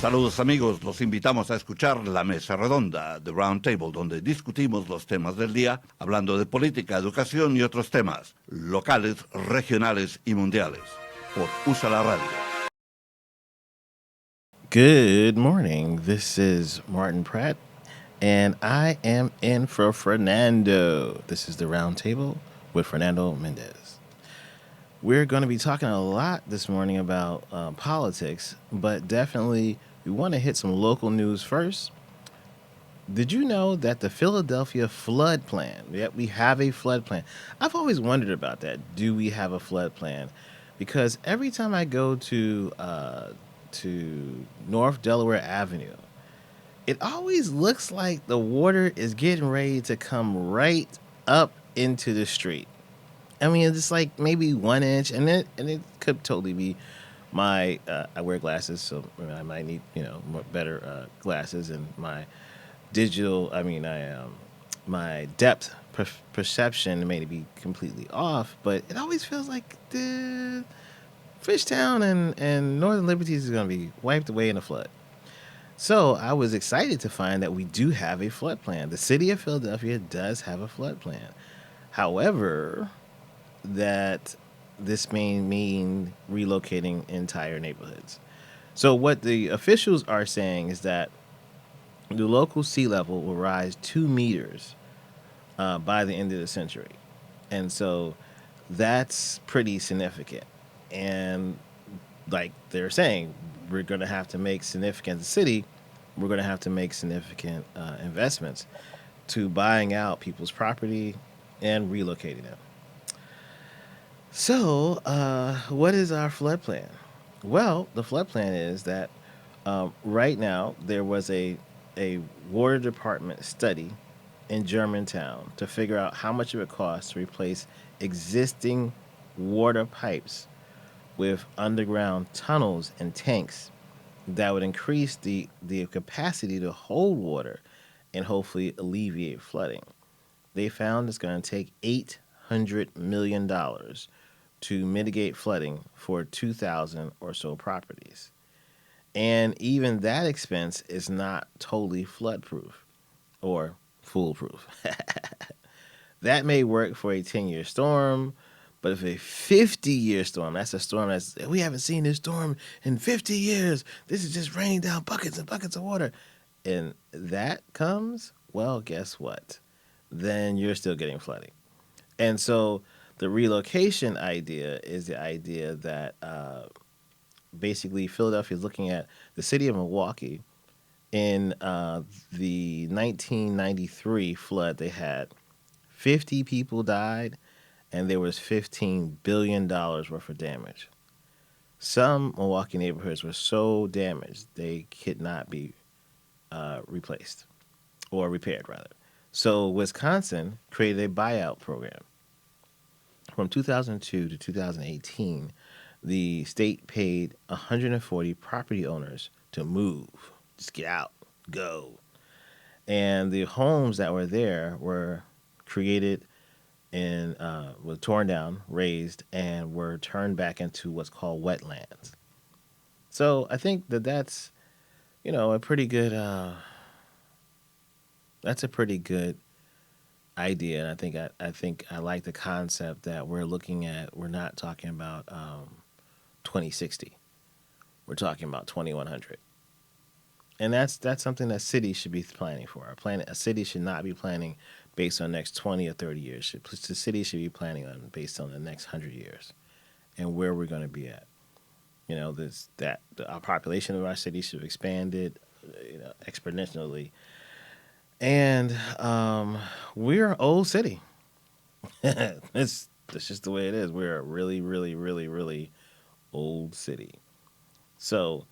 Saludos amigos, los invitamos a escuchar La Mesa Redonda, The Round Table, donde discutimos los temas del día, hablando de política, educación y otros temas, locales, regionales y mundiales, por USA la Radio. Good morning. This is Martin Pratt, and I am in for Fernando. This is the Round Table with Fernando Mendez. We're going to be talking a lot this morning about politics, but definitely we want to hit some local news first. Did you know that the Philadelphia flood plan, yep, we have a flood plan. I've always wondered about that. Do we have a flood plan? Because every time I go to North Delaware Avenue, it always looks like the water is getting ready to come right up into the street. I mean, it's like maybe 1 inch, and it could totally be my. I wear glasses, so I might need more better glasses, and my digital. I mean, my depth perception may be completely off, but it always feels like the Fishtown and Northern Liberties is going to be wiped away in a flood. So I was excited to find that we do have a flood plan. The city of Philadelphia does have a flood plan. However, that this may mean relocating entire neighborhoods. So what the officials are saying is that the local sea level will rise 2 meters by the end of the century. And so that's pretty significant. And like they're saying, we're going to have to make significant, the city, we're going to have to make significant investments to buying out people's property and relocating them. So, what is our flood plan? Well, the flood plan is that right now there was a water department study in Germantown to figure out how much it would cost to replace existing water pipes with underground tunnels and tanks that would increase the capacity to hold water and hopefully alleviate flooding. They found it's going to take $800 million to mitigate flooding for 2,000 or so properties. And even that expense is not totally floodproof or foolproof. That may work for a 10-year storm, but if a 50-year storm, that's a storm we haven't seen this storm in 50 years. This is just raining down buckets and buckets of water. And that comes, well, guess what? Then you're still getting flooding. And so the relocation idea is the idea that basically Philadelphia is looking at the city of Milwaukee in the 1993 flood they had. 50 people died, and there was $15 billion worth of damage. Some Milwaukee neighborhoods were so damaged they could not be replaced or repaired, rather. So Wisconsin created a buyout program. From 2002 to 2018, the state paid 140 property owners to move, just get out, go. And the homes that were there were created and were torn down, raised, and were turned back into what's called wetlands. So I think that's a pretty good that's a pretty good idea. And I think I like the concept that we're looking at. We're not talking about 2060. We're talking about 2100. And that's something that cities should be planning for. A city should not be planning based on the next 20 or 30 years. The city should be planning on based on the next 100 years and where we're going to be at. Our population of our city should have expanded, exponentially. And we're an old city. That's just the way it is. We're a really, really, really, really old city. So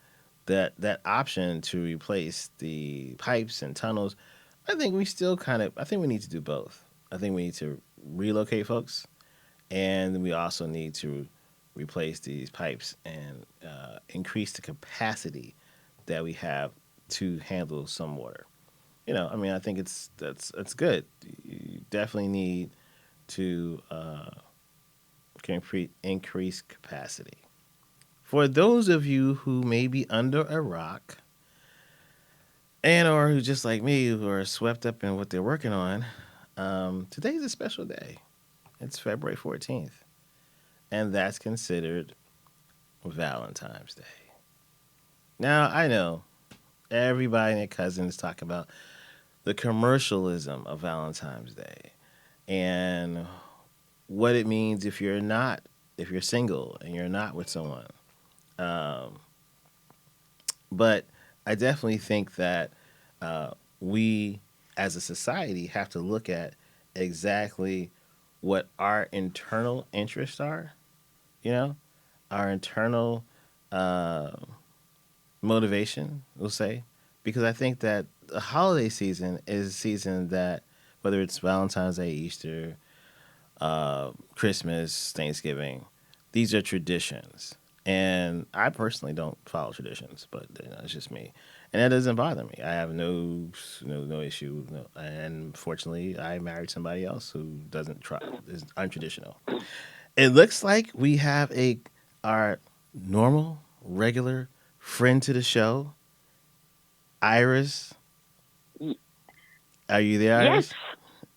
that option to replace the pipes and tunnels, I think we need to do both. I think we need to relocate folks, and we also need to replace these pipes and increase the capacity that we have to handle some water. I think that's good. You definitely need to increase capacity. For those of you who may be under a rock, and or who just like me who are swept up in what they're working on, today's a special day. It's February 14th, and that's considered Valentine's Day. Now, I know everybody and their cousins talk about the commercialism of Valentine's Day and what it means if you're single and you're not with someone. Um, but I definitely think that we as a society have to look at exactly what our internal interests are, you know, our internal uh, motivation, we'll say, because I think that the holiday season is a season that, whether it's Valentine's Day, Easter, Christmas, Thanksgiving, these are traditions. And I personally don't follow traditions, but it's just me, and that doesn't bother me. I have no issue. No, and fortunately, I married somebody else who doesn't try is untraditional. It looks like we have a our normal, regular friend to the show, Iris. Y- Are you there, Yes, Iris?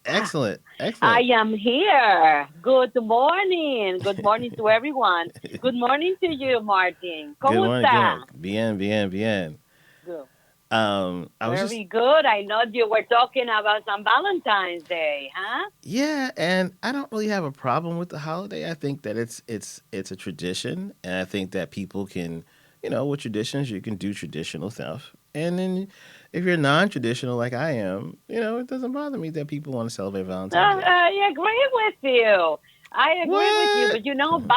Excellent, I excellent. am here. Good morning. Good morning to everyone. Good morning to you, Martin. Good ¿Cómo morning, good morning. está? Bien, bien, bien. Good. I was just Very good. I know you were talking about some Valentine's Day, huh? yeah, and I don't really have a problem with the holiday. I think that it's a tradition, and I think that people can, with traditions, you can do traditional stuff, and then if you're non-traditional like I am, it doesn't bother me that people want to celebrate Valentine's Day. I agree with you. I agree with you. What? But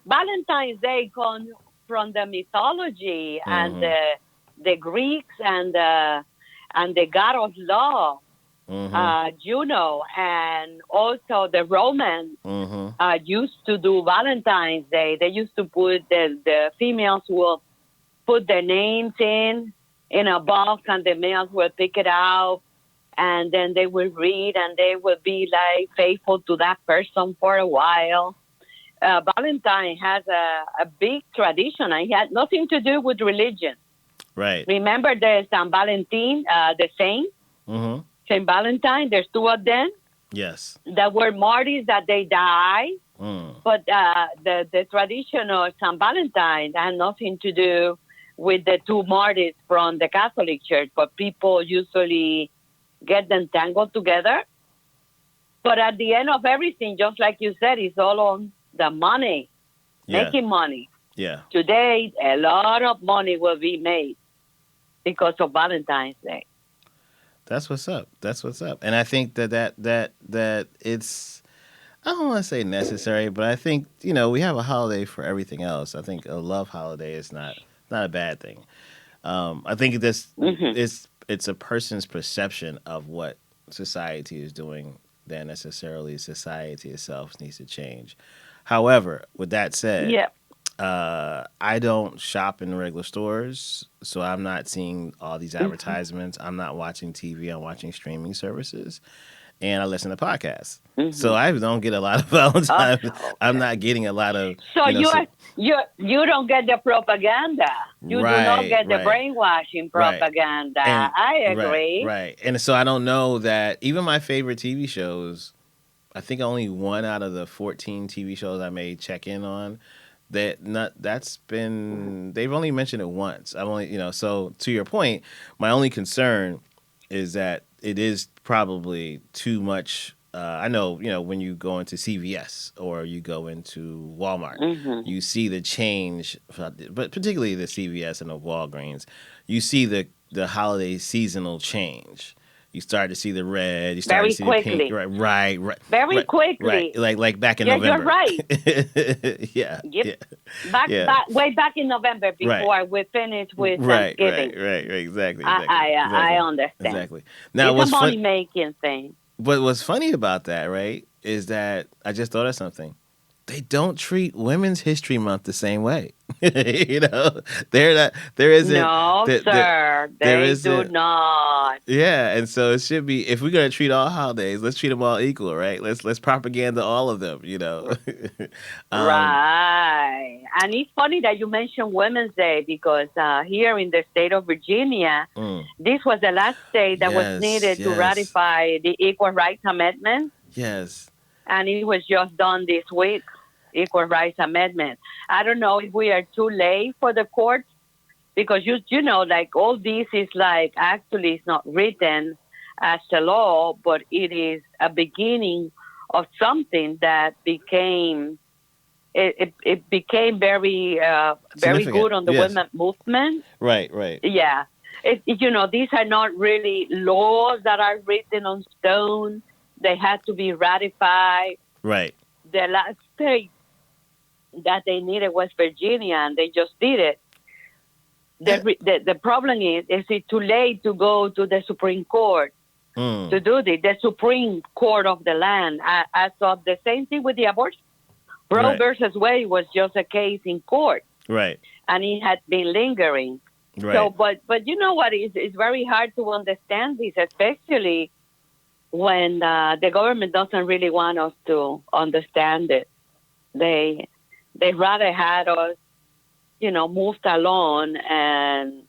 Valentine's Day comes from the mythology and Mm-hmm. the Greeks and the god of love, Mm-hmm. Juno, and also the Romans Mm-hmm. used to do Valentine's Day. They used to put the females will put their names in a box, and the males will pick it out, and then they will read, and they will be like faithful to that person for a while. Valentine has a big tradition, and it had nothing to do with religion. Right. Remember, there's San Valentin, the saint, Mm-hmm. Saint Valentine. There's two of them Yes. that were martyrs that they died. Mm. But the tradition of San Valentine had nothing to do with the two martyrs from the Catholic Church. But people usually get them tangled together. But at the end of everything, just like you said, it's all on the money, Yeah. making money. Yeah. Today, a lot of money will be made because of Valentine's Day. That's what's up. That's what's up. And I think that it's I don't want to say necessary, but I think we have a holiday for everything else. I think a love holiday is not a bad thing. I think Hmm. it's a person's perception of what society is doing that necessarily society itself needs to change. However, with that said, Yeah. I don't shop in regular stores, so I'm not seeing all these Hmm. advertisements. I'm not watching TV. I'm watching streaming services, and I listen to podcasts. So Hmm. I don't get a lot of Oh, Valentine's. I'm okay. not getting a lot of, So you so, are you don't get the propaganda. You do not right, get the right, brainwashing right, propaganda. and I right, agree. right, and so I don't know that even my favorite TV shows. I think only one out of the 14 TV shows I may check in on that's been they've only mentioned it once. I've only so to your point, my only concern is that it is probably too much. I know when you go into CVS or you go into Walmart, Hmm. you see the change, but particularly the CVS and the Walgreens, you see the holiday seasonal change. You start to see the red. You start to Very see the pink. quickly. Right, right, right, Very right, right. quickly. Like back in Yeah, you're November. right. Yeah, Yep. yeah, yeah. Way back in November Right, before we finished with right, right, Thanksgiving. right, right. Exactly, I exactly, I, I exactly, understand. exactly. Now, It's a money making thing. what's funny about that, right, is that I just thought of something. they don't treat Women's History Month the same way. You know, they're not. There isn't. No, sir, there they do isn't. not. Yeah, and so it should be. If we're gonna treat all holidays, let's treat them all equal, right? Let's propaganda all of them. You know. um, Right. And it's funny that you mentioned Women's Day because here in the state of Virginia, mm, this was the last state that was yes, needed to yes, ratify the Equal Rights Amendment. yes. And it was just done this week, Equal Rights Amendment. I don't know if we are too late for the courts because, you know, like all this is like actually it's not written as a law, but it is a beginning of something that became it became very very good on the Yes. women movement. Right, right, Yeah, you know, these are not really laws that are written on stone. They had to be ratified. right. The last state that they needed was Virginia, and they just did it. The problem is it too late to go to the Supreme Court Mm, to do this? The Supreme Court of the land. As of the same thing with the abortion. Roe right, versus Wade was just a case in court, right, and it had been lingering. right. So, but you know what? It's very hard to understand this, especially when the government doesn't really want us to understand it. They rather had us, you know, moved along, and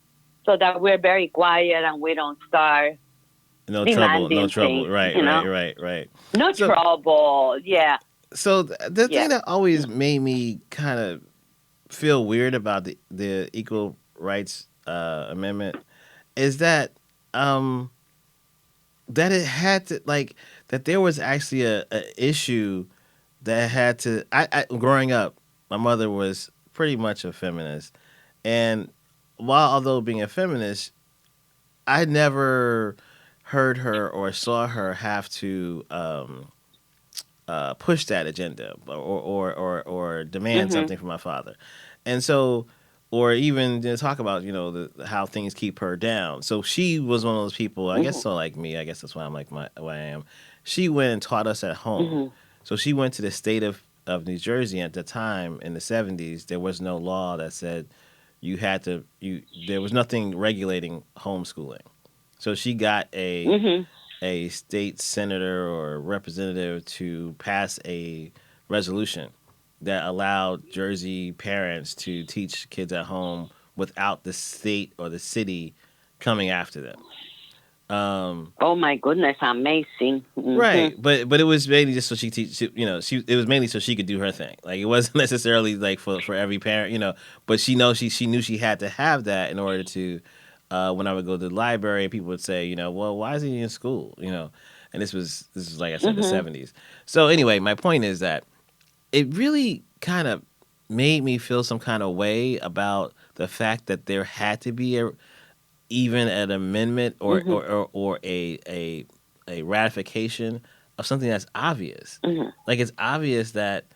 so that we're very quiet and we don't start No trouble, no demanding trouble. things. Right, You right, know, right, right. no So, trouble. Yeah, the yeah. thing that always made me kind of feel weird about the Equal Rights Amendment is um that it had to like that there was actually a issue that had to. I growing up, my mother was pretty much a feminist, and while although being a feminist, I never heard her or saw her have to push that agenda or demand Hmm. something from my father, and so or even talk about how things keep her down. So she was one of those people. I guess Hmm. so like me. I guess that's why I'm like my why I am. She went and taught us at home. Hmm. So she went to the state of New Jersey at the time in the 70s. There was no law that said you had to you. There was nothing regulating homeschooling. So she got Hmm. a state senator or representative to pass a resolution that allowed Jersey parents to teach kids at home without the state or the city coming after them. Um, Oh my goodness, amazing. Hmm. right, but it was mainly just so she teach. She it was mainly so she could do her thing. Like it wasn't necessarily like for every parent, But she knew she had to have that in order to. When I would go to the library, people would say, well, why is he in school? And this was like I said, the Hmm. 70s. So anyway, my point is that it really kind of made me feel some kind of way about the fact that there had to be even an amendment Hmm. or a ratification of something that's obvious. Hmm. Like it's obvious that,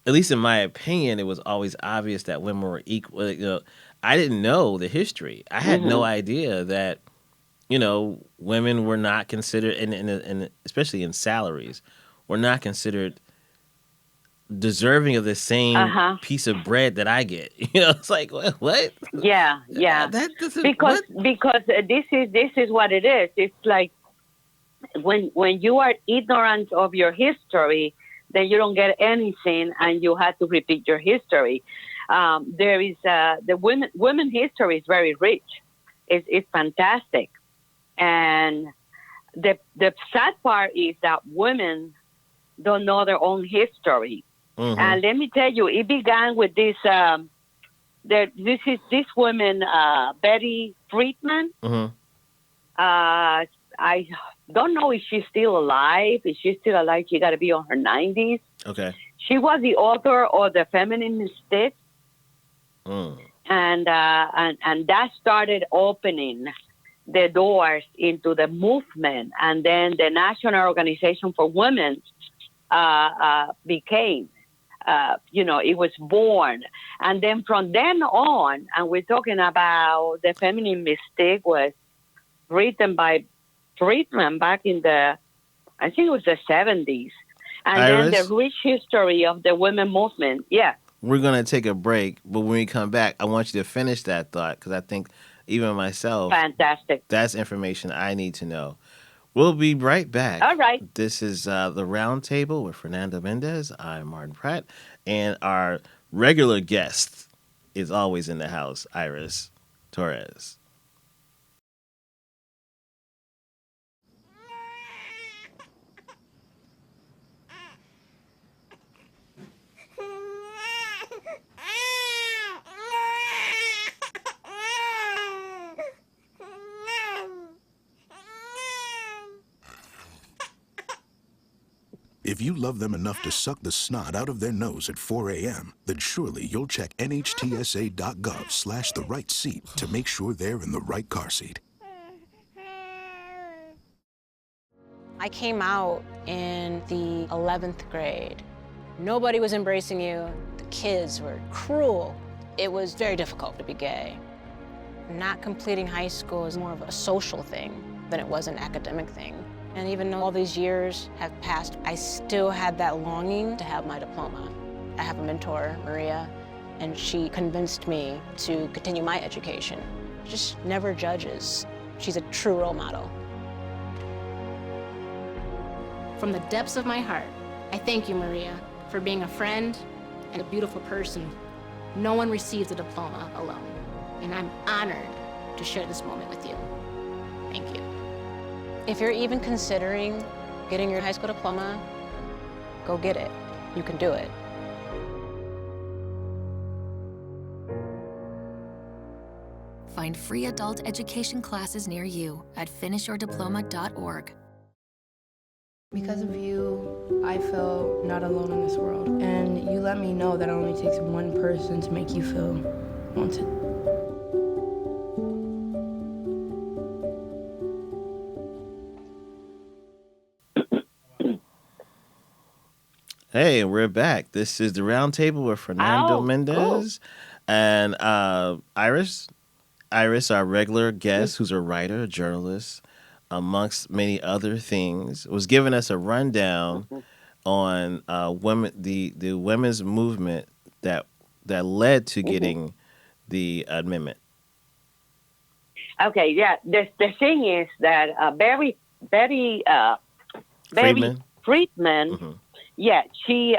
at least in my opinion, it was always obvious that women were equal. I didn't know the history. I had no Hmm. idea that women were not considered, and especially in salaries, were not considered deserving of the same Uh-huh. piece of bread that I get. It's like what? Yeah, yeah. That doesn't Because what? this is what it is. It's like when you are ignorant of your history, then you don't get anything, and you have to repeat your history. There is the women history is very rich. It's fantastic, and the sad part is that women don't know their own history. Mm-hmm. And let me tell you, it began with this. This woman, Betty Friedman. Mm-hmm. I don't know if she's still alive. If she's still alive, she got to be on her 90s. Okay. She was the author of The Feminine Mystique, Mm. and that started opening the doors into the movement, and then the National Organization for Women became. It was born. And then from then on, and we're talking about The Feminine Mystique was written by Friedman back in I think it was the 70s. And then Iris, the rich history of the women movement. Yeah. we're going to take a break, but when we come back, I want you to finish that thought because I think even myself, Fantastic. that's information I need to know. We'll be right back. All right. This is the Round Table with Fernando Mendez. I'm Martin Pratt, and our regular guest is always in the house, Iris Torres. If you love them enough to suck the snot out of their nose at 4 a.m., then surely you'll check nhtsa.gov/the right seat to make sure they're in the right car seat. I came out in the 11th grade. Nobody was embracing you. The kids were cruel. It was very difficult to be gay. Not completing high school is more of a social thing than it was an academic thing. And even though all these years have passed, I still had that longing to have my diploma. I have a mentor, Maria, and she convinced me to continue my education. Just never judges. She's a true role model. From the depths of my heart, I thank you, Maria, for being a friend and a beautiful person. No one receives a diploma alone, and I'm honored to share this moment with you. Thank you. If you're even considering getting your high school diploma, go get it. You can do it. Find free adult education classes near you at finishyourdiploma.org. Because of you, I feel not alone in this world. And you let me know that it only takes one person to make you feel wanted. Hey, we're back. This is the Round Table with Fernando Mendez and Iris. Iris, our regular guest, who's a writer, a journalist, amongst many other things, was giving us a rundown on women, the women's movement that led to getting the amendment. Okay, yeah. The thing is that Barry Friedman. Yeah, she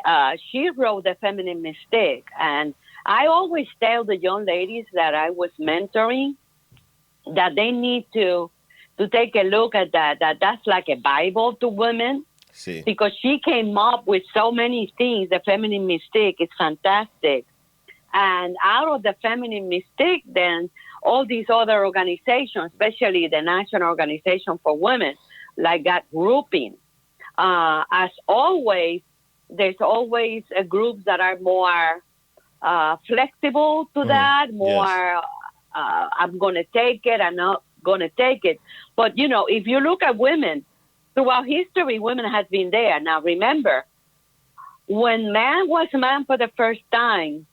wrote The Feminine Mistake, and I always tell the young ladies that I was mentoring that they need to take a look at that that's like a Bible to women. See. Because she came up with so many things. The Feminine Mistake is fantastic. And out of the Feminine Mistake, then all these other organizations, especially the National Organization for Women, like that grouping. As always, there's always groups that are more flexible to that, more I'm going to take it, I'm not going to take it. But, you know, if you look at women, throughout history, women has been there. Now, remember, when man was man for the first time,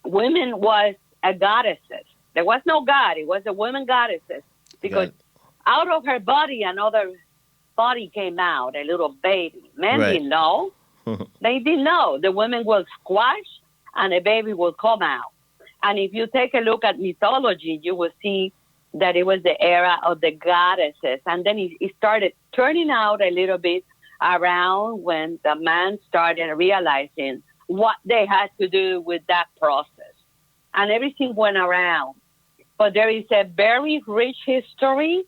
women was a goddesses. There was no God. It was a woman goddesses. Because out of her body, another body came out, a little baby. Men didn't know. They didn't know. The women will squash and a baby will come out. And if you take a look at mythology, you will see that it was the era of the goddesses. And then it started turning out a little bit around when the man started realizing what they had to do with that process. And everything went around. But there is a very rich history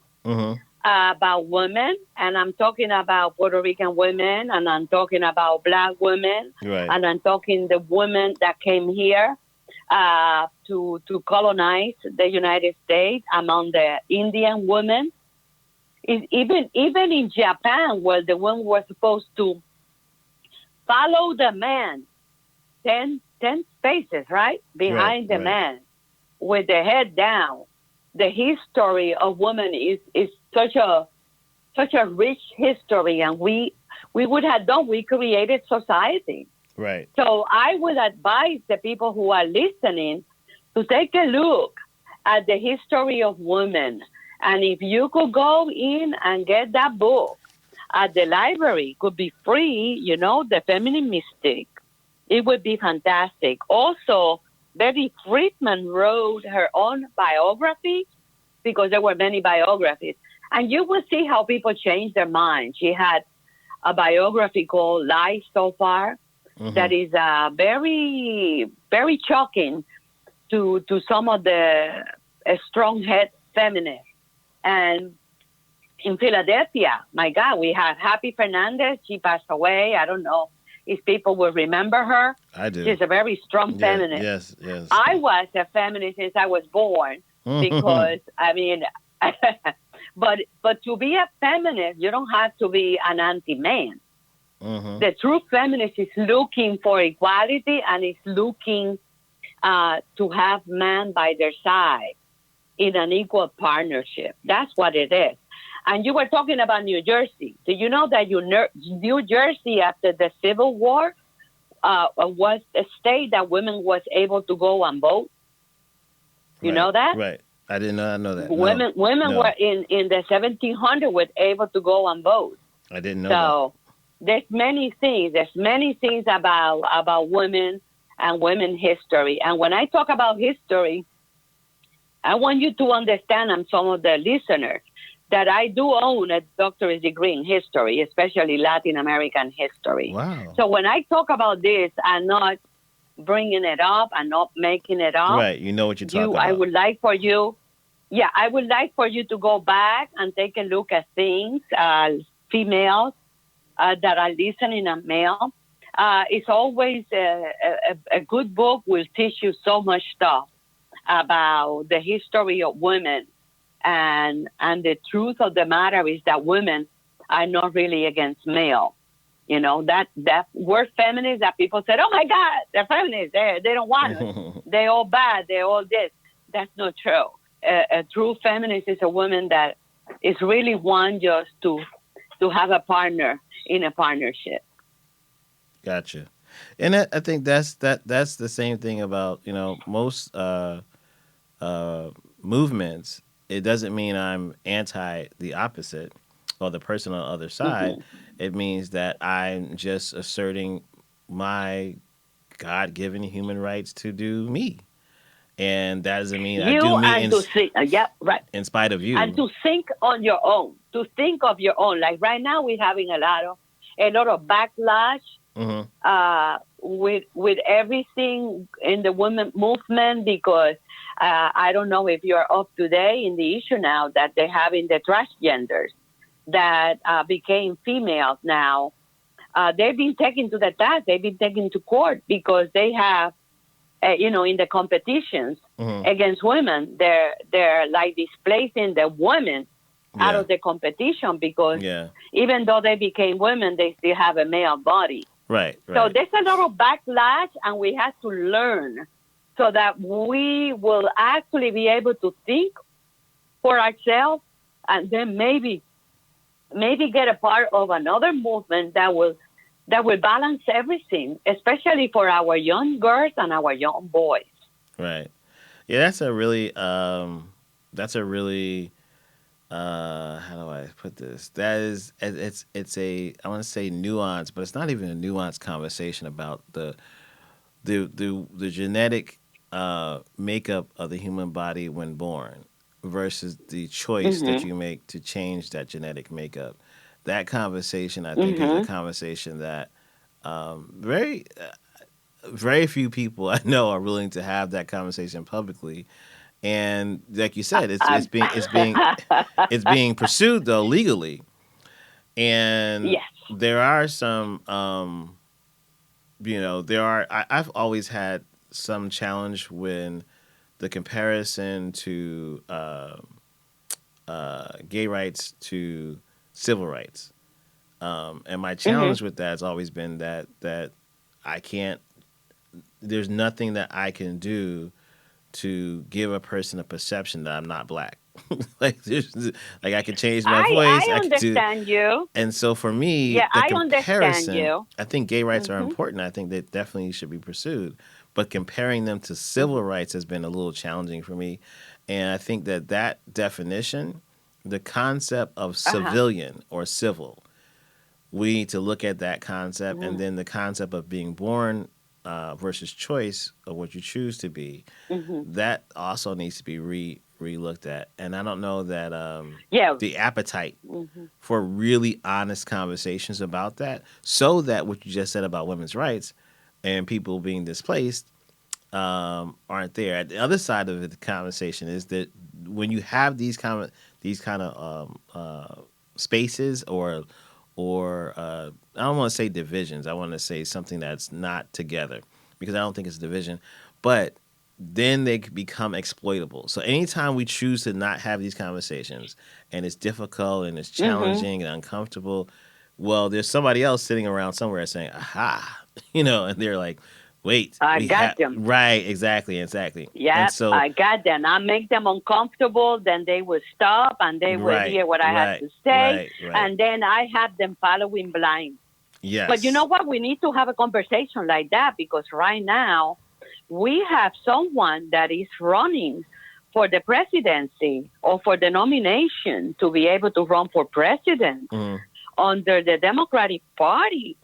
about women, and I'm talking about Puerto Rican women, and I'm talking about Black women, and I'm talking the women that came here to colonize the United States, among the Indian women. Even in Japan, where the women were supposed to follow the man 10 spaces, right, behind the man, with the head down. The history of women is such a rich history, and we created society. Right. So I would advise the people who are listening to take a look at the history of women. And if you could go in and get that book, at the library could be free, the feminine mystic. It would be fantastic. Also, Betty Friedman wrote her own biography because there were many biographies. And you will see how people change their mind. She had a biography called Life So Far that is very, very shocking to some of the strong-head feminists. And in Philadelphia, my God, we have Happy Fernandez. She passed away. I don't know if people will remember her. I do. She's a very strong feminist. Yes. I was a feminist since I was born because, I mean, but to be a feminist, you don't have to be an anti-man. The true feminist is looking for equality and is looking to have man by their side in an equal partnership. That's what it is. And you were talking about New Jersey. Do you know that New Jersey, after the Civil War, was a state that women was able to go and vote? You know that? Right. I did not know that. Women were in the 1700s were able to go and vote. I didn't know so there's many things. There's many things about women and women history. And when I talk about history, I want you to understand, and some of the listeners, that I do own a doctorate degree in history, especially Latin American history. Wow. So when I talk about this, I'm not bringing it up. I'm not making it up. Right. You know what you're talking about. I would like for you to go back and take a look at things, females that are listening and male. It's always a good book will teach you so much stuff about the history of women. And the truth of the matter is that women are not really against male. You know, that word feminist that people said, oh my God, they're feminists. They don't want us. They're all bad. They're all this. That's not true. A true feminist is a woman that is really one just to have a partner in a partnership. Gotcha. And I think that's the same thing about, most movements. It doesn't mean I'm anti the opposite or the person on the other side. It means that I'm just asserting my God-given human rights to do me. And that doesn't mean I do me in spite of you. And to think on your own, to think of your own. Like right now we're having a lot of backlash with everything in the women movement because I don't know if you're up to date in the issue now that they're having the transgenders that became females now. They've been taken to the task. They've been taken to court because they have, in the competitions against women, they're like displacing the women out of the competition because even though they became women, they still have a male body. Right. So there's a lot of backlash, and we have to learn so that we will actually be able to think for ourselves and then maybe get a part of another movement that will balance everything, especially for our young girls and our young boys. Right. Yeah, that's a really how do I put this? That is, it's a, I want to say nuance, but it's not even a nuanced conversation about the genetic makeup of the human body when born versus the choice that you make to change that genetic makeup. That conversation, I think, is a conversation that very few people I know are willing to have that conversation publicly. And like you said, it's being pursued though legally. And there are some, I've always had some challenge when the comparison to gay rights to civil rights. And my challenge with that has always been that I can't, there's nothing that I can do to give a person a perception that I'm not black. I can change my voice. I understand you. And so for me, the comparison, I think gay rights are important. I think they definitely should be pursued. But comparing them to civil rights has been a little challenging for me. And I think that definition, the concept of civilian or civil, we need to look at that concept, and then the concept of being born versus choice of what you choose to be. That also needs to be re-looked at. And I don't know that the appetite for really honest conversations about that, so that what you just said about women's rights and people being displaced aren't there. At the other side of the conversation is that when you have these kind of spaces or I don't want to say divisions. I want to say something that's not together, because I don't think it's division, but then they become exploitable. So anytime we choose to not have these conversations, and it's difficult and it's challenging and uncomfortable, well, there's somebody else sitting around somewhere saying, aha, and they're like, wait, I got them. Right, exactly. Yeah, and so, I got them. I make them uncomfortable, then they will stop and they will hear what I have to say, and then I have them following blind. Yes. But you know what? We need to have a conversation like that, because right now we have someone that is running for the presidency or for the nomination to be able to run for president under the Democratic Party.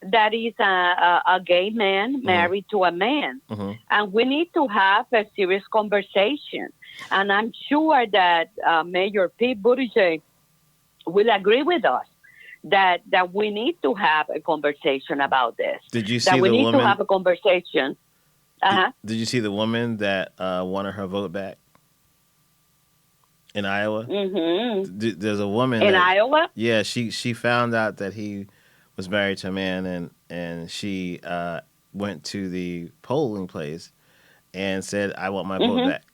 That is a gay man married to a man. And we need to have a serious conversation. And I'm sure that Mayor Pete Buttigieg will agree with us that we need to have a conversation about this. Did you see that we the need woman? To have a conversation. Did you see the woman that wanted her vote back in Iowa? There's a woman in Iowa. Yeah, she found out that he was married to a man, and she went to the polling place and said, "I want my vote back."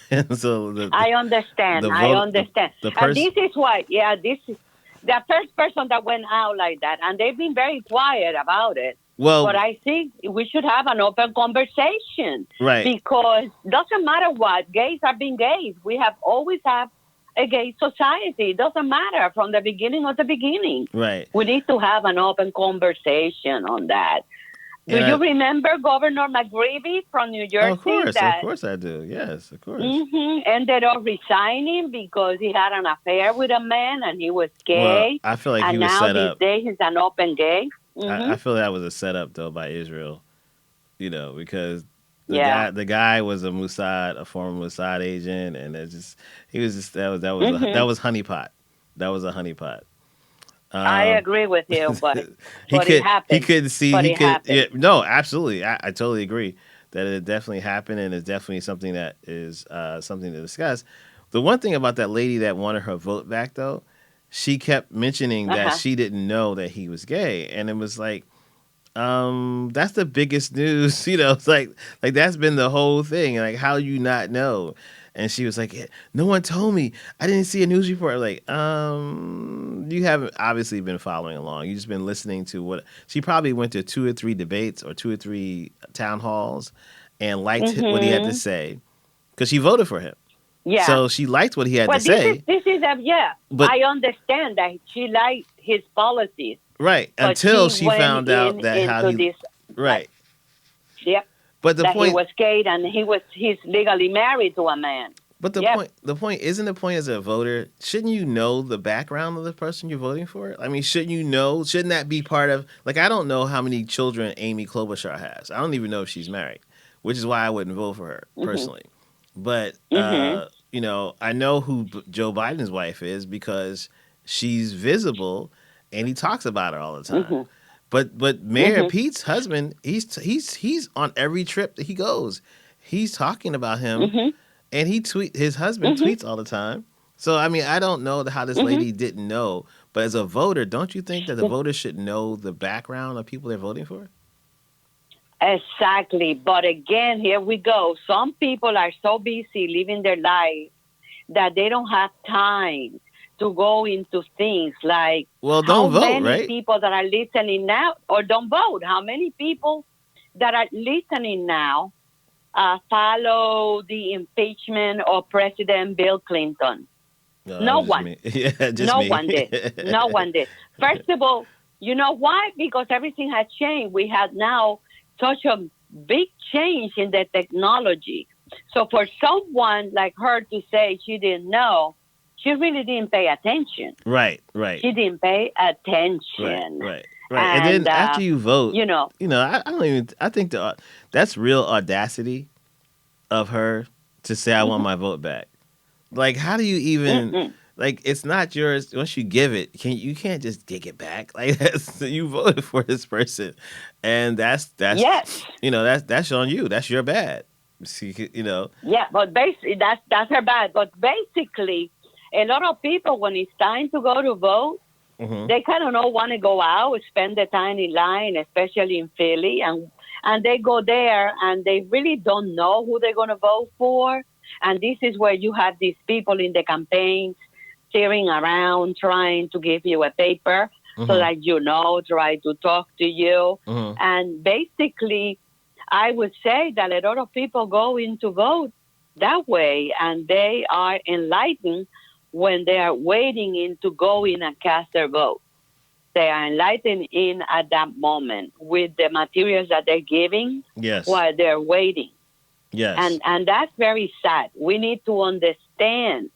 And so I understand. I understand. And this is why. Yeah, this is the first person that went out like that, and they've been very quiet about it. Well, but I think we should have an open conversation, right? Because doesn't matter what, gays have been gays. We have always had a gay society. It doesn't matter from the beginning of the beginning. Right. We need to have an open conversation on that. Do you remember Governor McGreevey from New Jersey? Of course I do. Yes, of course. Ended up resigning because he had an affair with a man and he was gay. Well, I feel like he was set up. And now these days he's an open gay. I feel that was a setup though by Israel, because the guy was a former Mossad agent, and that was honeypot. That was a honeypot. I agree with you, but it happened. He couldn't see. But it happened. Yeah, no, absolutely. I totally agree that it definitely happened, and it's definitely something that is something to discuss. The one thing about that lady that wanted her vote back, though, she kept mentioning that she didn't know that he was gay, and it was like, that's the biggest news. It's like that's been the whole thing. Like, how you not know? And she was like, no one told me. I didn't see a news report. Like, you haven't obviously been following along. You've just been listening to what she probably went to 2 or 3 debates or 2 or 3 town halls and liked what he had to say because she voted for him. Yeah. So she liked what he had to say. But I understand that she liked his policies. Right. Until she found out that how he. Right. Yep. But the point he was gay and he's legally married to a man. But the point isn't the point as a voter. Shouldn't you know the background of the person you're voting for? I mean, shouldn't that be part of? Like, I don't know how many children Amy Klobuchar has. I don't even know if she's married, which is why I wouldn't vote for her personally. But I know who Joe Biden's wife is because she's visible and he talks about her all the time. But Mayor Pete's husband, he's on every trip that he goes. He's talking about him, and his husband tweets all the time. So I mean, I don't know how this lady didn't know, but as a voter, don't you think that the voters should know the background of people they're voting for? Exactly, but again, here we go. Some people are so busy living their life that they don't have time to go into things like don't vote, many right? people that are listening now, or don't vote. How many people that are listening now follow the impeachment of President Bill Clinton? No one. No one did. No one did. First of all, you know why? Because everything has changed. We have now such a big change in the technology. So for someone like her to say she didn't know, she really didn't pay attention. Right. She didn't pay attention. Right. And And, then after you vote, you know, I don't even. I think that's real audacity of her to say I want my vote back. Like, how do you even? Like, it's not yours. Once you give it, you can't just take it back. Like, you voted for this person, and that's yes. that's on you. That's your bad. See, Yeah, but basically, that's her bad. But basically, a lot of people, when it's time to go to vote, they kind of don't want to go out, spend the time in line, especially in Philly, and they go there and they really don't know who they're going to vote for. And this is where you have these people in the campaigns steering around, trying to give you a paper so that try to talk to you. And basically, I would say that a lot of people go in to vote that way, and they are enlightened when they are waiting in to go in and cast their vote. They are enlightened in at that moment with the materials that they're giving while they're waiting. Yes. And that's very sad. We need to understand.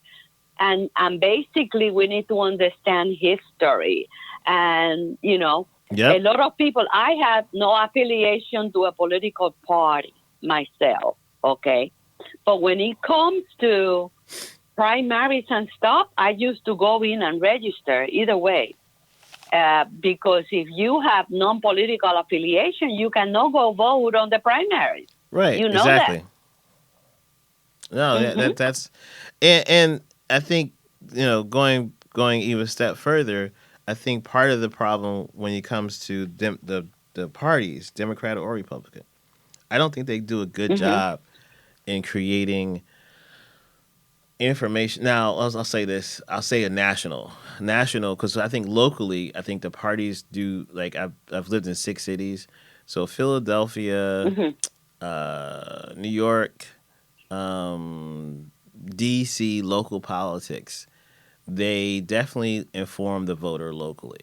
And basically, we need to understand history. And, a lot of people, I have no affiliation to a political party myself, okay? But when it comes to primaries and stuff, I used to go in and register either way. Because if you have non-political affiliation, you cannot go vote on the primaries. Right, you know exactly. That. No, that's and I think going even a step further, I think part of the problem when it comes to the parties, Democrat or Republican, I don't think they do a good job in creating information. Now, I'll say this. I'll say a national, because I think locally, I think the parties do, like, I've lived in 6 cities. So Philadelphia, New York, D.C., local politics, they definitely inform the voter locally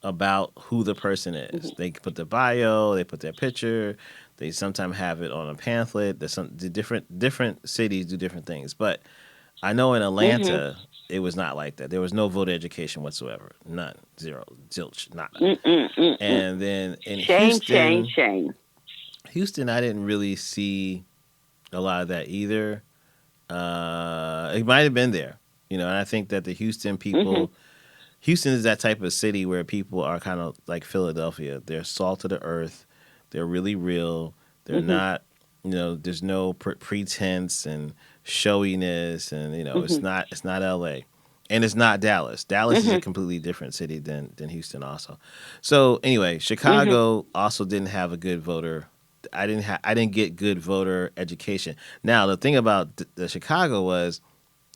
about who the person is. They put the bio, they put their picture, they sometimes have it on a pamphlet. The different cities do different things. But I know in Atlanta, it was not like that. There was no voter education whatsoever. None. Zero. Zilch. Nada. And then in Shame. Houston, I didn't really see a lot of that either. It might have been there, and I think that the Houston people, Houston is that type of city where people are kind of like Philadelphia. They're salt of the earth. They're really real. They're not, there's no pretense and showiness, and it's not L.A. and it's not Dallas. Dallas is a completely different city than Houston also. So anyway, Chicago also didn't have a good voter. I didn't get good voter education. Now the thing about the Chicago was,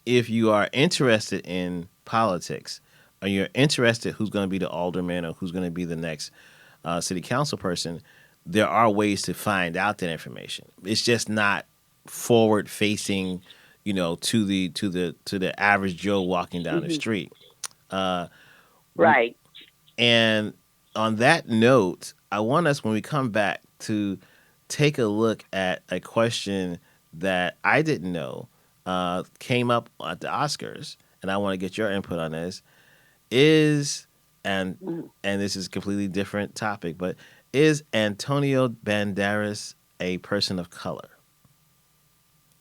if you are interested in politics, or you're interested who's going to be the alderman or who's going to be the next city council person, there are ways to find out that information. It's just not forward facing, to the average Joe walking down the street. Right. And on that note, I want us, when we come back, to take a look at a question that I didn't know came up at the Oscars, and I want to get your input on this. And this is a completely different topic, but is Antonio Banderas a person of color?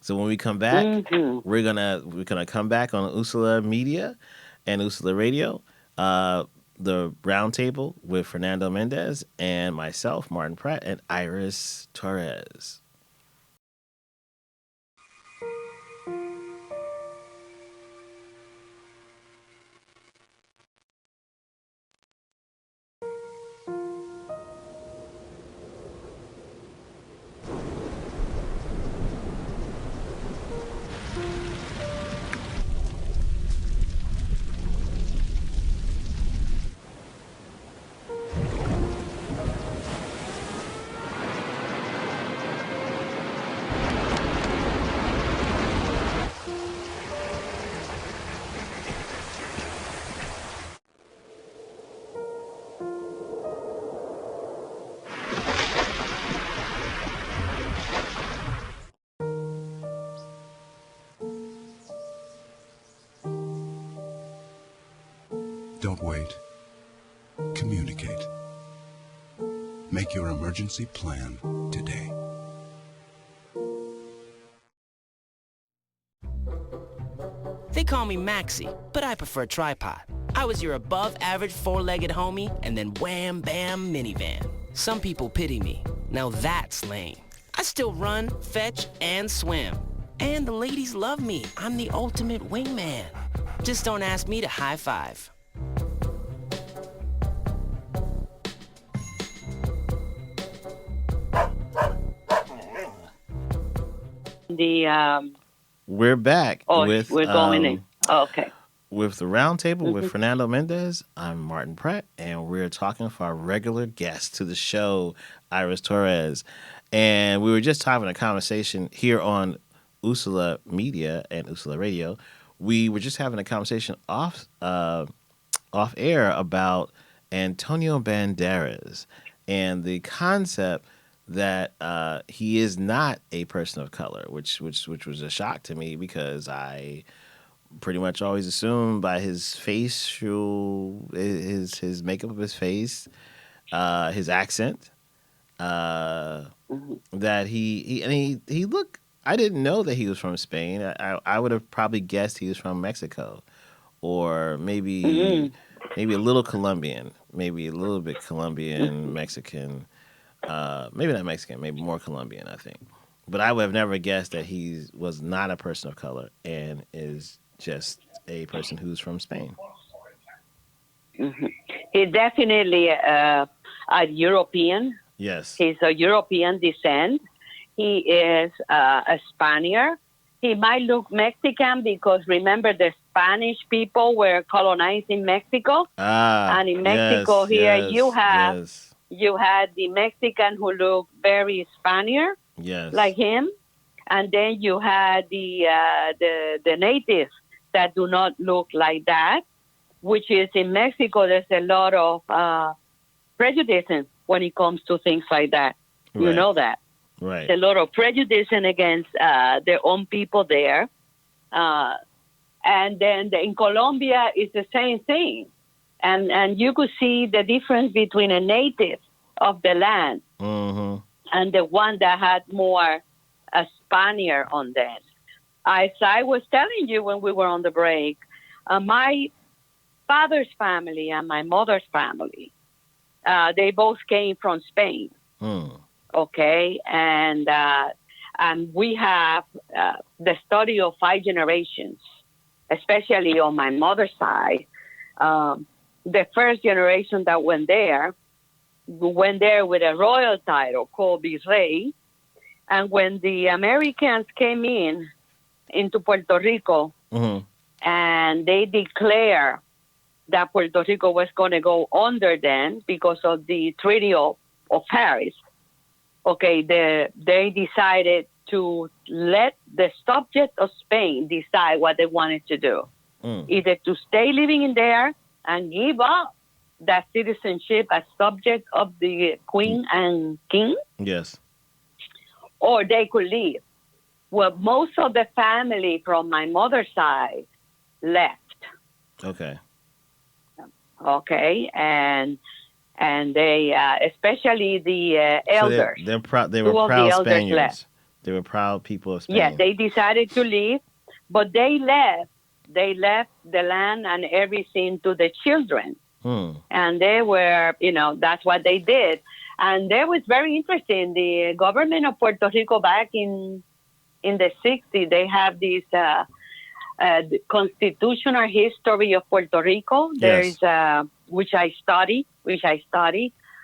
So when we come back, we're gonna come back on Usula Media and Usula Radio, the Roundtable with Fernando Mendez and myself, Martin Pratt, and Iris Torres. Don't wait. Communicate. Make your emergency plan today. They call me Maxie, but I prefer tripod. I was your above-average four-legged homie, and then wham, bam, minivan. Some people pity me. Now that's lame. I still run, fetch, and swim. And the ladies love me. I'm the ultimate wingman. Just don't ask me to high five. We're back with we're going in. Oh, okay. With the roundtable with Fernando Mendez. I'm Martin Pratt, and we're talking for our regular guest to the show, Iris Torres. And we were just having a conversation here on Usula Media and Usula Radio. We were just having a conversation off air about Antonio Banderas and the concept that he is not a person of color, which was a shock to me because I pretty much always assumed by his facial, his makeup of his face, his accent, that he looked. I didn't know that he was from Spain. I would have probably guessed he was from Mexico, or maybe a little Colombian, maybe a little bit Colombian, Mexican. Maybe not Mexican, maybe more Colombian, I think. But I would have never guessed that he was not a person of color and is just a person who's from Spain. He's definitely a European. Yes. He's a European descent. He is a Spaniard. He might look Mexican because remember the Spanish people were colonizing Mexico. And in Mexico you had the Mexican who looked very Spaniard, like him, and then you had the natives that do not look like that, which is in Mexico. There's a lot of prejudice when it comes to things like that. Right. You know that. Right. There's a lot of prejudice against their own people there, and then in Colombia it's the same thing. And you could see the difference between a native of the land and the one that had more a Spaniard on them. As I was telling you when we were on the break, my father's family and my mother's family, they both came from Spain. Okay, and we have the study of 5 generations, especially on my mother's side. The first generation that went there with a royal title called Virrey. And when the Americans came into Puerto Rico, and they declared that Puerto Rico was going to go under them because of the Treaty of Paris, okay, they decided to let the subject of Spain decide what they wanted to do. Either to stay living in there and give up that citizenship as subject of the queen and king. Yes. Or they could leave. Well, most of the family from my mother's side left. Okay. Okay, and they, especially the elders. So they were proud Spaniards. Left. They were proud people of Spain. Yeah, they decided to leave, but they left. They left the land and everything to the children. And they were, that's what they did. And that was very interesting. The government of Puerto Rico back in the 60s, they have this constitutional history of Puerto Rico. Yes. There's which I study.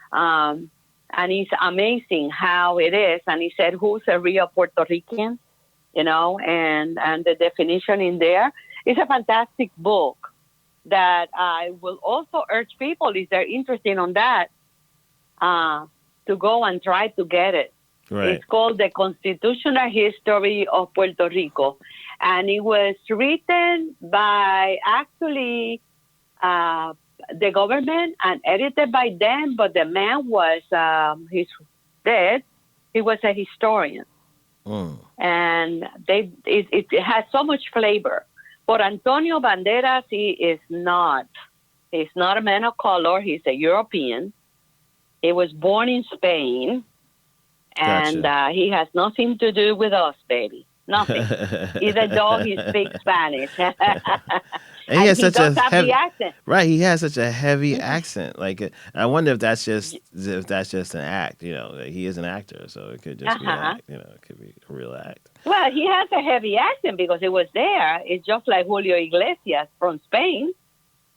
And it's amazing how it is. And he said, who's a real Puerto Rican? And the definition in there. It's a fantastic book that I will also urge people, if they're interested on that, to go and try to get it. Right. It's called The Constitutional History of Puerto Rico. And it was written by actually the government and edited by them, but the man was, he's dead. He was a historian. And it has so much flavor. But Antonio Banderas, he is not He's not a man of color. He's a European. He was born in Spain. And he has nothing to do with us, baby. Nothing. Even though he speaks Spanish. And he has such a does have heavy the accent. Right, he has such a heavy accent. Like, I wonder if that's just an act. You know, he is an actor, so it could just be an act. You know, it could be a real act. Well, he has a heavy accent because it was there. It's just like Julio Iglesias from Spain.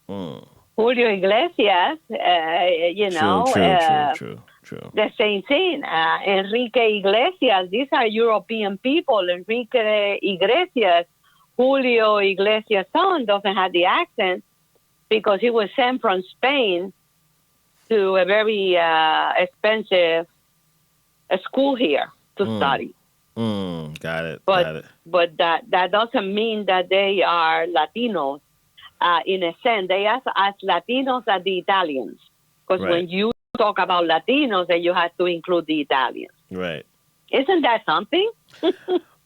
Julio Iglesias, you know. True. The same thing. Enrique Iglesias, these are European people. Enrique Iglesias, Julio Iglesias' son, doesn't have the accent because he was sent from Spain to a very expensive school here to study. Got it. But that doesn't mean that they are Latinos. In a sense, they are as Latinos as the Italians. Because when you talk about Latinos, then you have to include the Italians. Right. Isn't that something?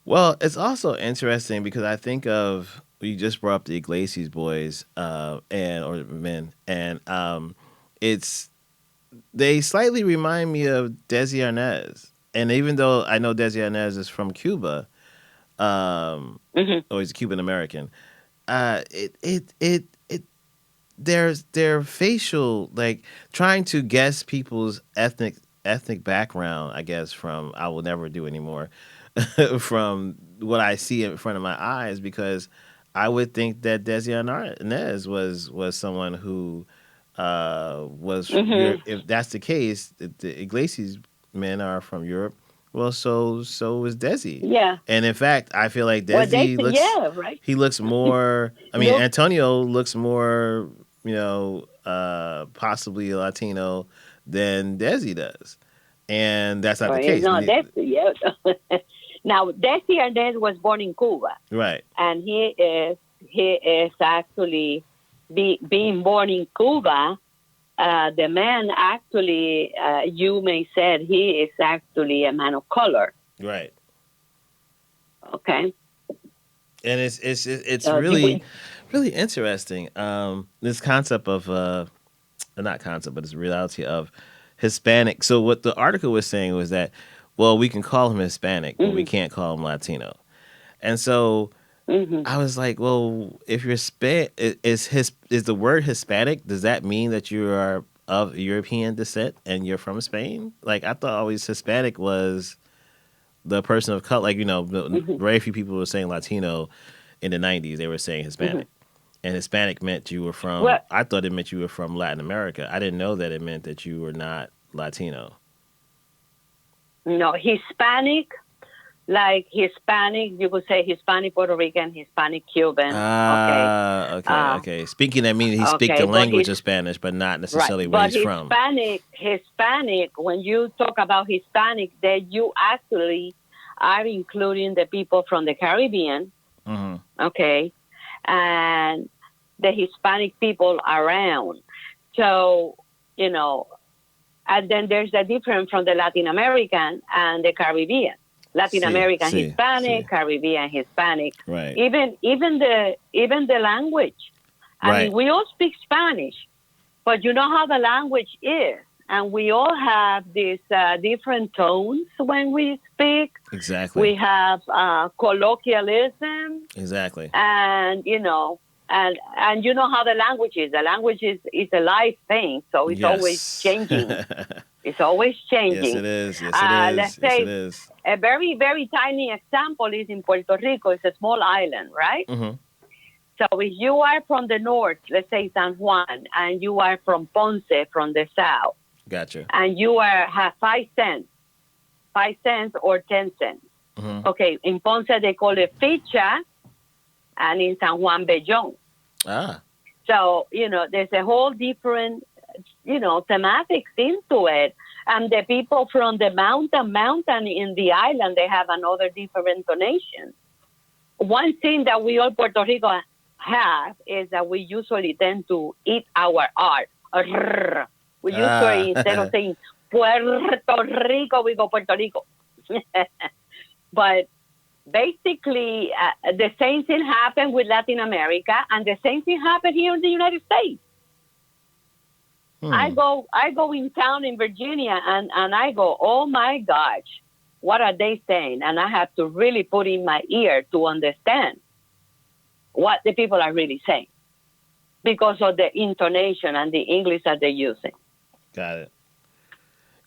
Well, it's also interesting because I think of, you just brought up the Iglesias boys or men, and they slightly remind me of Desi Arnaz. And even though I know Desi Arnaz is from Cuba, or he's a Cuban American, their facial, like, trying to guess people's ethnic background, I guess, from I will never do anymore, from what I see in front of my eyes, because I would think that Desi Arnaz was someone who was if that's the case, the Iglesias men are from Europe. Well, so is Desi. Yeah. And in fact, I feel like Desi he looks more, I mean, Antonio looks more, you know, possibly Latino than Desi does. And that's not the case. No, Desi, Now, Desi Arnaz was born in Cuba. Right. And he is actually, being born in Cuba, the man actually, you may say he is actually a man of color. Right. Okay. And it's really interesting. This concept of not concept, but it's reality of Hispanic. So what the article was saying was that, well, we can call him Hispanic, but we can't call him Latino. And so I was like, well, if you're is the word Hispanic, does that mean that you are of European descent and you're from Spain? Like, I thought always Hispanic was the person of color. Like, you know, very few people were saying Latino in the 90s. They were saying Hispanic. And Hispanic meant you were from, I thought it meant you were from Latin America. I didn't know that it meant that you were not Latino. No, Hispanic, like Hispanic, you could say Hispanic Puerto Rican, Hispanic Cuban. Okay. Speaking, that means he speaks the language of Spanish, but not necessarily where he's from. Hispanic, when you talk about Hispanic, then you actually are including the people from the Caribbean, okay, and the Hispanic people around. So, you know, and then there's a difference from the Latin American and the Caribbean. Latin American Hispanic, Caribbean Hispanic. Right. Even the language. I mean, we all speak Spanish, but you know how the language is, and we all have these different tones when we speak. Exactly. We have colloquialism. Exactly. And you know. And you know how the language is. The language is a live thing, so it's always changing. It's always changing. Yes, it is. Yes, it is. Let's say it is. A very, very tiny example is in Puerto Rico. It's a small island, right? So if you are from the north, let's say San Juan, and you are from Ponce, from the south. Gotcha. And you have 5 cents or 10 cents. Okay, in Ponce they call it ficha, and in San Juan, Bellón. So, you know, there's a whole different, you know, thematic thing to it. And the people from the mountain in the island, they have another different intonation. One thing that we all Puerto Rico have is that we usually tend to eat our R. We usually, instead of saying Puerto Rico, we go Puerto Rico. But basically, the same thing happened with Latin America, and the same thing happened here in the United States. I go in town in Virginia and I go, oh my gosh, what are they saying? And I have to really put in my ear to understand what the people are really saying because of the intonation and the English that they're using. Got it.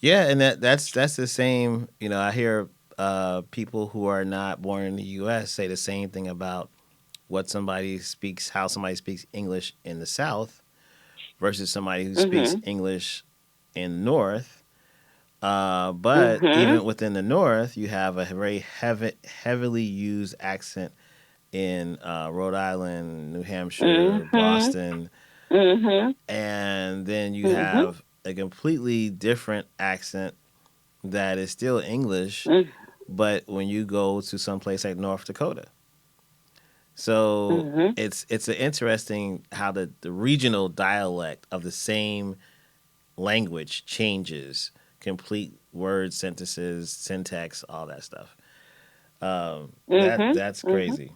Yeah, and that's the same. I hear people who are not born in the U.S. say the same thing about how somebody speaks English in the South versus somebody who speaks English in the North. But even within the North, you have a very heavily used accent in Rhode Island, New Hampshire, Boston, and then you have a completely different accent that is still English, but when you go to some place like North Dakota. So it's an interesting how the regional dialect of the same language changes, complete words, sentences, syntax, all that stuff. That's crazy.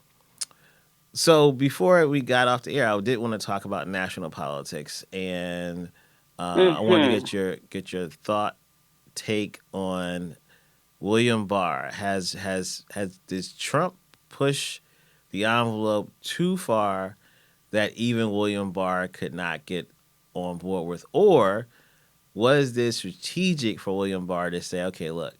So before we got off the air, I did want to talk about national politics, and I wanted to get your take on William Barr. Has does Trump push the envelope too far that even William Barr could not get on board with, or was this strategic for William Barr to say, okay, look,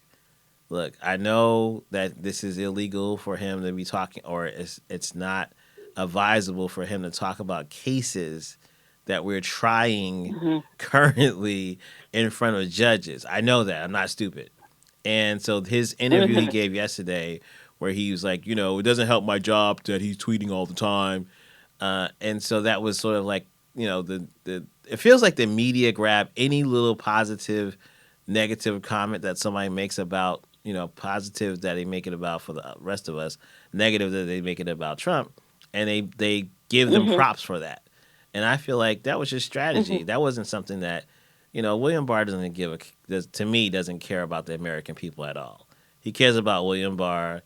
I know that this is illegal for him to be talking, or it's not advisable for him to talk about cases that we're trying currently in front of judges. I know that. I'm not stupid. And so his interview he gave yesterday, where he was like, it doesn't help my job that he's tweeting all the time. And so that was sort of like, it feels like the media grab any little positive, negative comment that somebody makes about, positive that they make it about for the rest of us, negative that they make it about Trump, and they give them props for that. And I feel like that was just strategy. That wasn't something that, William Barr doesn't care about the American people at all. He cares about William Barr,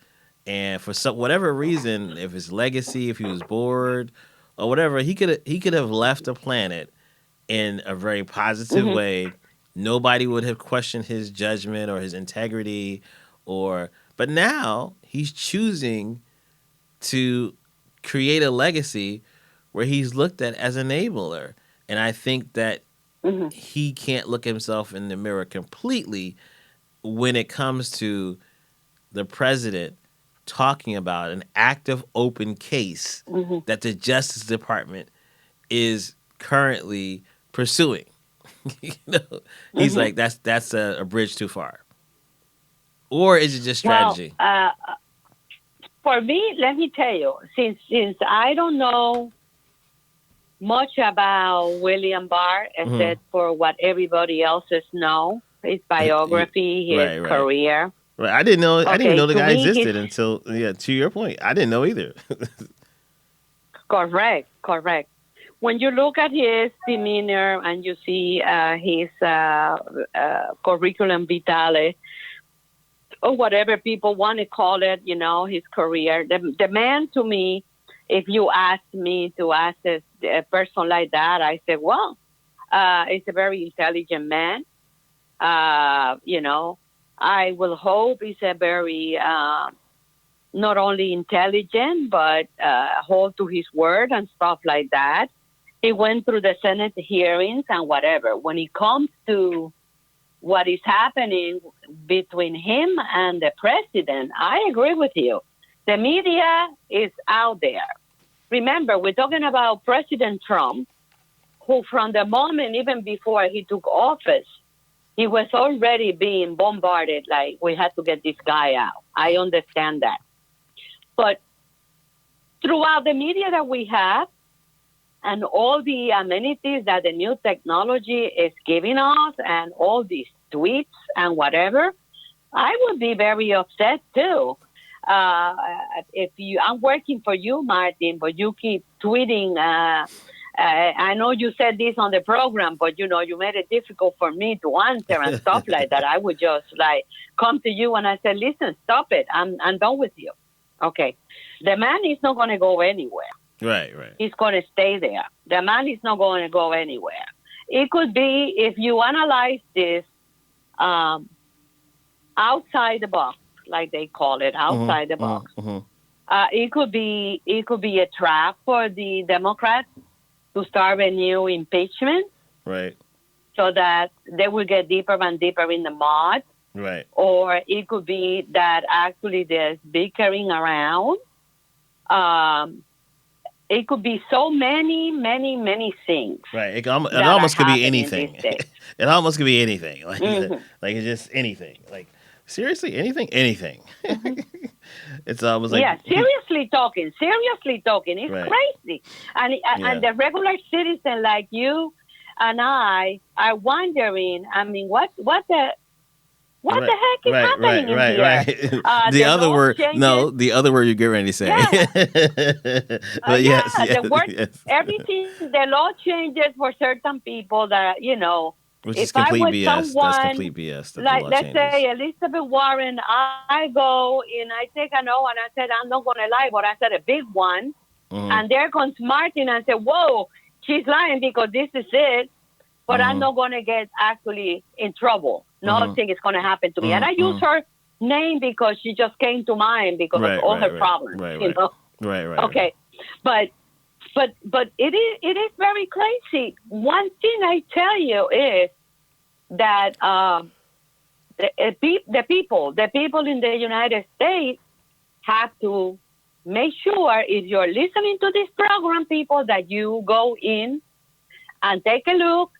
and for whatever reason, if his legacy, if he was bored or whatever, he could have left the planet in a very positive way. Nobody would have questioned his judgment or his integrity, but now he's choosing to create a legacy where he's looked at as an enabler. And I think that he can't look himself in the mirror completely when it comes to the president talking about an active, open case that the Justice Department is currently pursuing. He's like, that's a bridge too far. Or is it just strategy? Well, for me, let me tell you, since I don't know much about William Barr, except for what everybody else know, his biography, his career. Right. I didn't know. I didn't even know the guy existed until. To your point, I didn't know either. Correct. When you look at his demeanor and you see his curriculum vitae, or whatever people want to call it, his career, the man, to me, if you ask me to ask a person like that, I say, well, he's a very intelligent man. I will hope he's a very, not only intelligent, but hold to his word and stuff like that. He went through the Senate hearings and whatever. When it comes to what is happening between him and the president, I agree with you. The media is out there. Remember, we're talking about President Trump, who from the moment, even before he took office, he was already being bombarded, like, we had to get this guy out. I understand that. But throughout the media that we have, and all the amenities that the new technology is giving us, and all these tweets and whatever, I would be very upset too. I'm working for you, Martin, but you keep tweeting. I know you said this on the program, but you made it difficult for me to answer and stuff like that. I would just come to you and I said, listen, stop it. I'm done with you. Okay. The man is not going to go anywhere. Right. He's going to stay there. The man is not going to go anywhere. it could be, if you analyze this outside the box, like they call it, outside the box. It could be a trap for the Democrats to start a new impeachment, Right. so that they will get deeper and deeper in the mud. Right. Or it could be that actually there's bickering around. It could be so many things. Right. It almost could be anything. It almost could be anything. Like, like it's just anything. Like, seriously, anything. It's almost like, yeah, seriously talking. It's Right. crazy. And the regular citizen like you and I are wondering, I mean, what the heck is happening in here? Right. The other word, the other word you get ready to say. But yes, the word, yes. everything, the law changes for certain people that, Which if is complete I was BS. That's someone, complete BS. That like, the law let's changes. say Elizabeth Warren, I go and I take an oath and I said, I'm not going to lie, but I said a big one. And there comes Martin and said, whoa, she's lying because this is it. But I'm not going to get actually in trouble. Nothing is going to happen to me. And I use her name because she just came to mind because of all her problems. Right. Okay. But it is very crazy. One thing I tell you is that the people in the United States have to make sure, if you're listening to this program, people, that you go in and take a look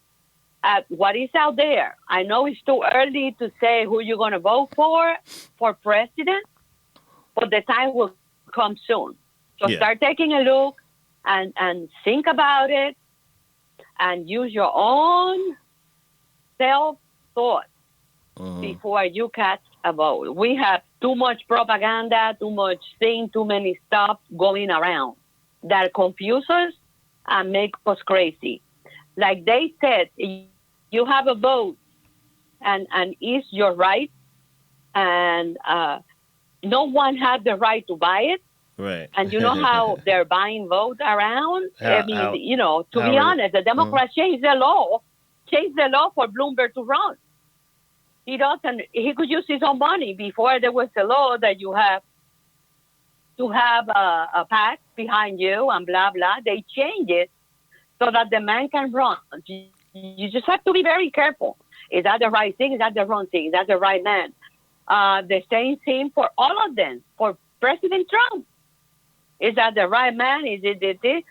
at what is out there. I know it's too early to say who you're going to vote for president, but the time will come soon. So start taking a look and think about it and use your own self-thought before you cast a vote. We have too much propaganda, too many stuff going around that confuse us and make us crazy. Like they said, you have a vote and it's your right, and no one has the right to buy it. Right. And you know how they're buying votes around? To be honest, the Democrats changed the law for Bloomberg to run. He could use his own money. Before there was a law that you have to have a PAC behind you and blah, blah. They changed it so that the man can run. You just have to be very careful. Is that the right thing? Is that the wrong thing? Is that the right man? The same thing for all of them. For President Trump. Is that the right man? Is it this?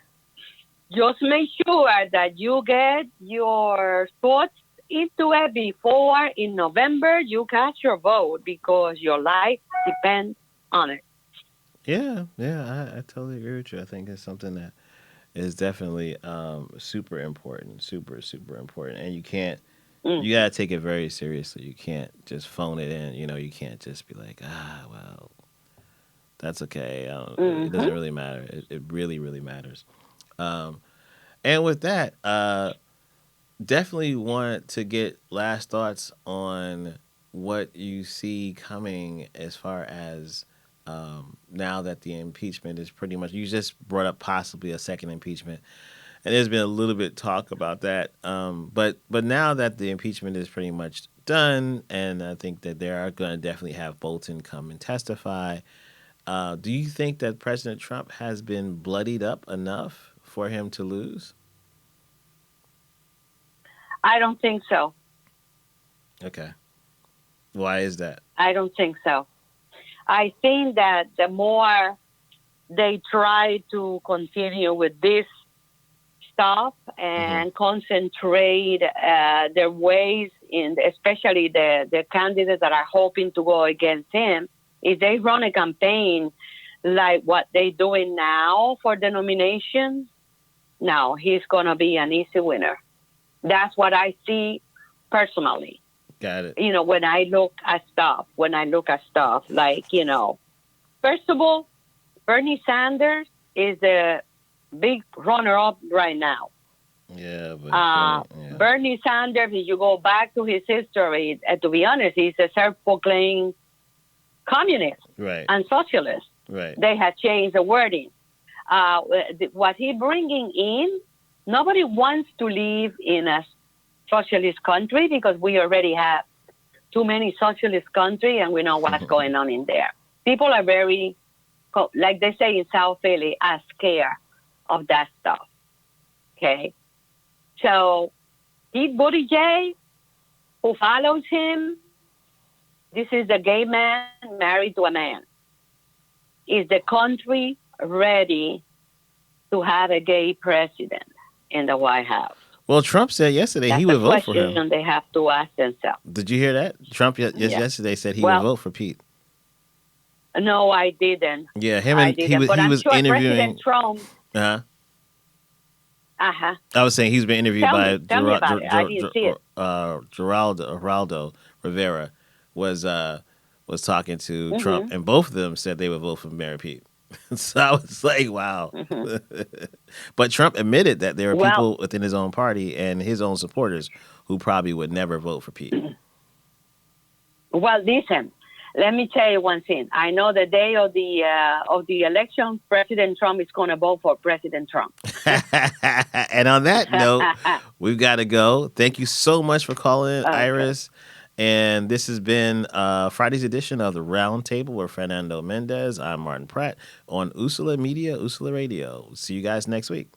Just make sure that you get your thoughts into it before in November you cast your vote, because your life depends on it. Yeah, I totally agree with you. I think it's something that is definitely super important, super important, and you can't. You gotta take it very seriously. You can't just phone it in. You can't just be like, well, that's okay. It doesn't really matter. It really, really matters. And with that, definitely want to get last thoughts on what you see coming as far as now that the impeachment is pretty much, you just brought up possibly a second impeachment, and there's been a little bit talk about that. But now that the impeachment is pretty much done, and I think that they are going to definitely have Bolton come and testify. Do you think that President Trump has been bloodied up enough for him to lose? I don't think so. Okay. Why is that? I don't think so. I think that the more they try to continue with this stuff and concentrate their ways in, especially the candidates that are hoping to go against him, if they run a campaign like what they're doing now for the nomination, no, he's going to be an easy winner. That's what I see personally. Got it. When I look at stuff, like, first of all, Bernie Sanders is the big runner-up right now. Yeah, but Bernie Sanders, if you go back to his history, to be honest, he's a self-proclaimed communist and socialist. Right. They had changed the wording. What he bringing in, nobody wants to live in a socialist country because we already have too many socialist countries and we know what's going on in there. People are very, like they say in South Philly, are scared of that stuff. Okay? So Pete Buttigieg, who follows him, this is a gay man married to a man. Is the country ready to have a gay president in the White House? Well, Trump said yesterday he would vote for him. That's the question they have to ask themselves. Did you hear that? Trump yesterday said he would vote for Pete. No, I didn't. Yeah, he was sure interviewing. President Trump. I was saying he's been interviewed by Geraldo Rivera was talking to Trump, and both of them said they would vote for Mayor Pete. So I was like, wow. But Trump admitted that there are people within his own party and his own supporters who probably would never vote for Pete. Well, listen, let me tell you one thing. I know the day of the election, President Trump is going to vote for President Trump. And on that note, we've got to go. Thank you so much for calling, Iris. And this has been Friday's edition of The Round Table with Fernando Mendez. I'm Martin Pratt on Usula Media, Usula Radio. See you guys next week.